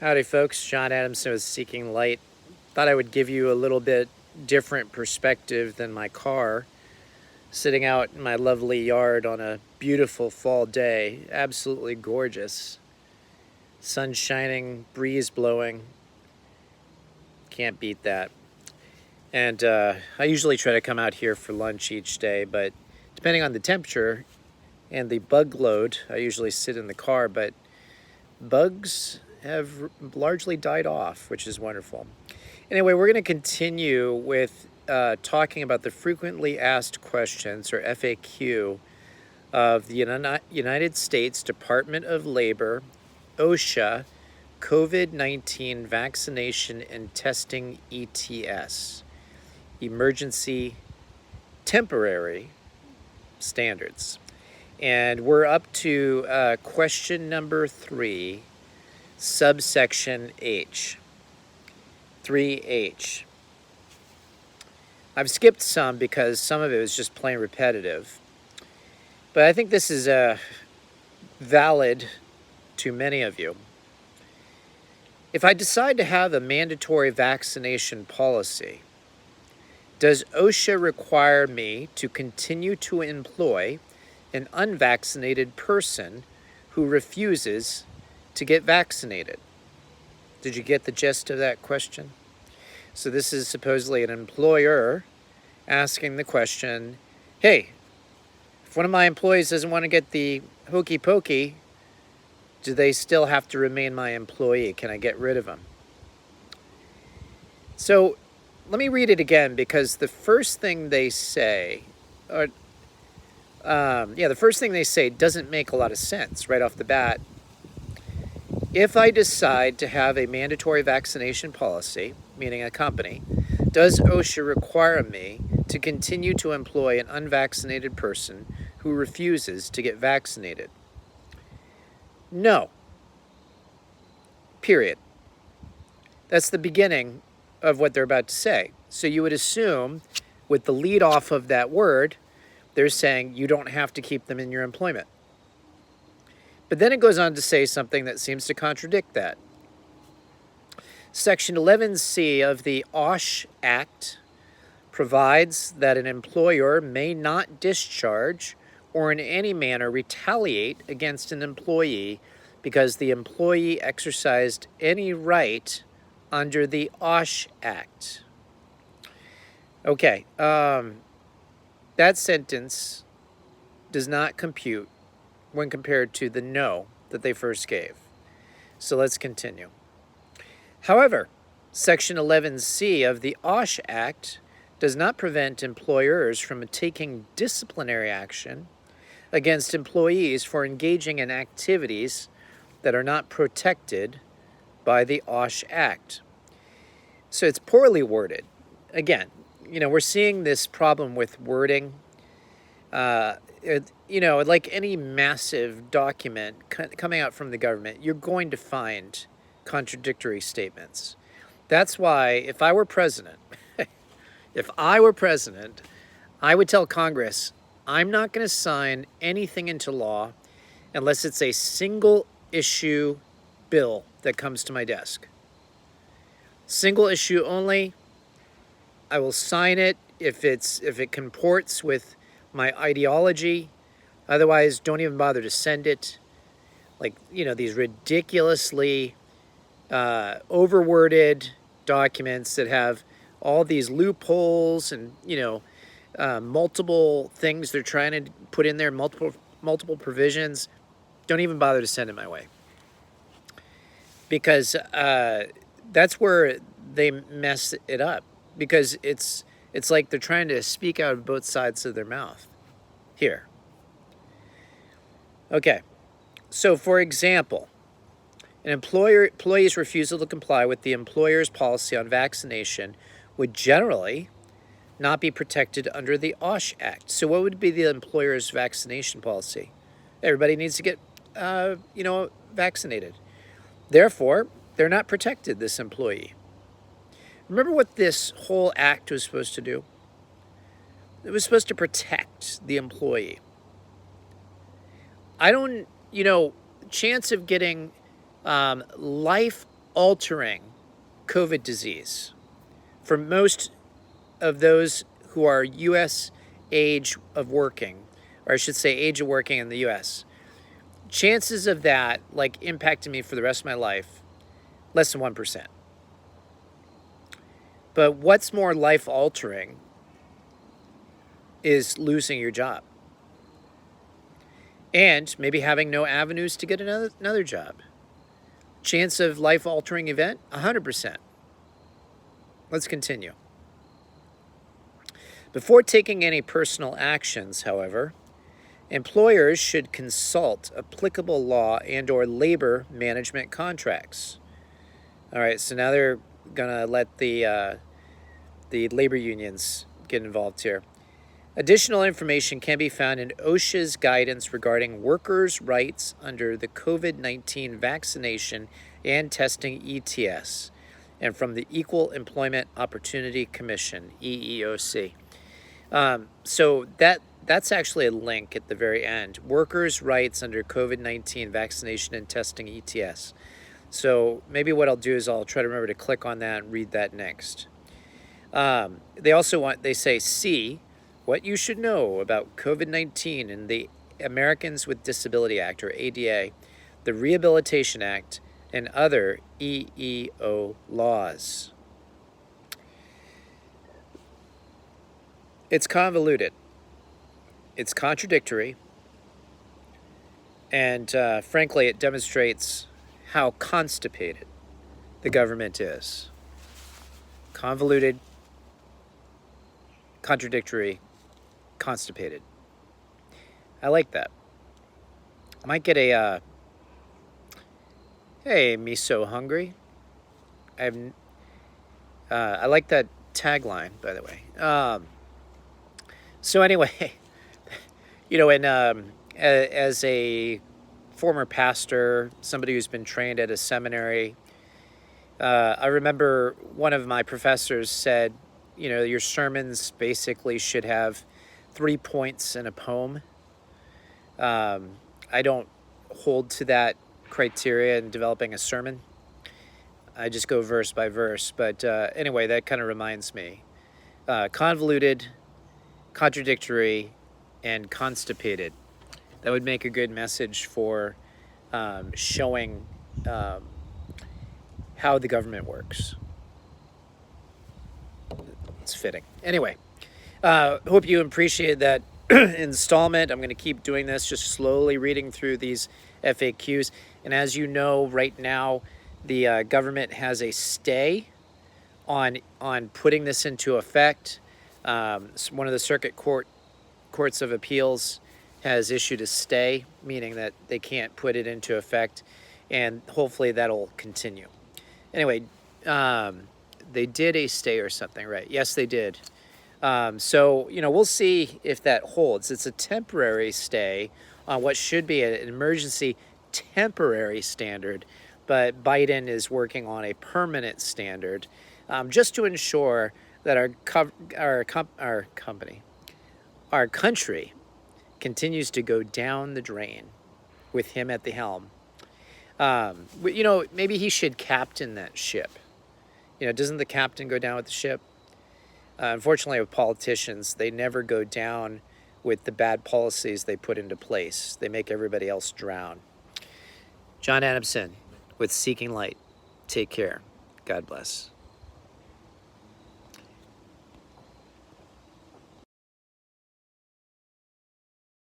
Howdy folks, John Adamson with Seeking Light. Thought I would give you a little bit different perspective than my car. Sitting out in my lovely yard on a beautiful fall day, absolutely gorgeous. Sun shining, breeze blowing. Can't beat that. And I usually try to come out here for lunch each day, but depending on the temperature and the bug load, I usually sit in the car, but bugs have largely died off, which is wonderful. Anyway, we're going to continue with talking about the frequently asked questions, or FAQ, of the United States Department of Labor, OSHA, COVID-19 Vaccination and Testing ETS, Emergency Temporary Standards. And we're up to question number 3, subsection H. 3H. I've skipped some because some of it was just plain repetitive. But I think this is valid to many of you. If I decide to have a mandatory vaccination policy, does OSHA require me to continue to employ an unvaccinated person who refuses to get vaccinated? Did you get the gist of that question? So this is supposedly an employer asking the question, hey, if one of my employees doesn't want to get the hokey pokey, do they still have to remain my employee? Can I get rid of them? So let me read it again, because the first thing they say, the first thing they say doesn't make a lot of sense right off the bat. If I decide to have a mandatory vaccination policy, meaning a company, does OSHA require me to continue to employ an unvaccinated person who refuses to get vaccinated? No. Period. That's the beginning of what they're about to say. So you would assume, with the lead off of that word, they're saying you don't have to keep them in your employment. But then it goes on to say something that seems to contradict that. Section 11C of the OSHA Act provides that an employer may not discharge or in any manner retaliate against an employee because the employee exercised any right under the OSHA Act. Okay, that sentence does not compute when compared to the no that they first gave. So let's continue. However, Section 11C of the OSHA Act does not prevent employers from taking disciplinary action against employees for engaging in activities that are not protected by the OSHA Act. So it's poorly worded. Again, we're seeing this problem with wording. Like any massive document coming out from the government, you're going to find contradictory statements. That's why if I were president, I would tell Congress, I'm not going to sign anything into law unless it's a single issue bill that comes to my desk. Single issue only. I will sign it if it comports with my ideology. Otherwise, don't even bother to send it. These ridiculously overworded documents that have all these loopholes and multiple things they're trying to put in there, multiple provisions. Don't even bother to send it my way, because that's where they mess it up. Because it's like they're trying to speak out of both sides of their mouth here. Okay, so for example, an employee's refusal to comply with the employer's policy on vaccination would generally not be protected under the OSHA Act. So what would be the employer's vaccination policy? Everybody needs to get, vaccinated. Therefore, they're not protected, this employee. Remember what this whole act was supposed to do? It was supposed to protect the employee. Chance of getting life life-altering COVID disease. For most of those who are U.S. age of working, or I should say age of working in the U.S., chances of that, like, impacting me for the rest of my life, less than 1%. But what's more life-altering is losing your job and maybe having no avenues to get another job. Chance of life-altering event, 100%. Let's continue. Before taking any personal actions, however, employers should consult applicable law and/or labor management contracts. All right, so now they're gonna let the labor unions get involved here. Additional information can be found in OSHA's guidance regarding workers' rights under the COVID-19 vaccination and testing ETS, and from the Equal Employment Opportunity Commission, EEOC. So that's actually a link at the very end. Workers' rights under COVID-19 vaccination and testing ETS. So maybe what I'll do is I'll try to remember to click on that and read that next. They say, C, what you should know about COVID-19 and the Americans with Disability Act, or ADA, the Rehabilitation Act, and other EEO laws. It's convoluted, it's contradictory, and frankly, it demonstrates how constipated the government is. Convoluted, contradictory, constipated. I like that. I might get a, hey, me so hungry. I like that tagline, by the way. So anyway, as a former pastor, somebody who's been trained at a seminary, I remember one of my professors said, your sermons basically should have 3 points in a poem. I don't hold to that criteria in developing a sermon. I just go verse by verse. But anyway, that kind of reminds me. Convoluted, contradictory, and constipated. That would make a good message for showing how the government works. It's fitting. Anyway, hope you appreciate that installment. I'm going to keep doing this, just slowly reading through these FAQs. And as you know, right now, the government has a stay on putting this into effect. One of the circuit courts of appeals has issued a stay, meaning that they can't put it into effect, and hopefully that'll continue. Anyway, they did a stay or something, right? Yes, they did. So, we'll see if that holds. It's a temporary stay on what should be an emergency temporary standard, but Biden is working on a permanent standard, just to ensure that our country continues to go down the drain with him at the helm. Maybe he should captain that ship. Doesn't the captain go down with the ship? Unfortunately, with politicians, they never go down with the bad policies they put into place. They make everybody else drown. John Adamson with Seeking Light. Take care. God bless.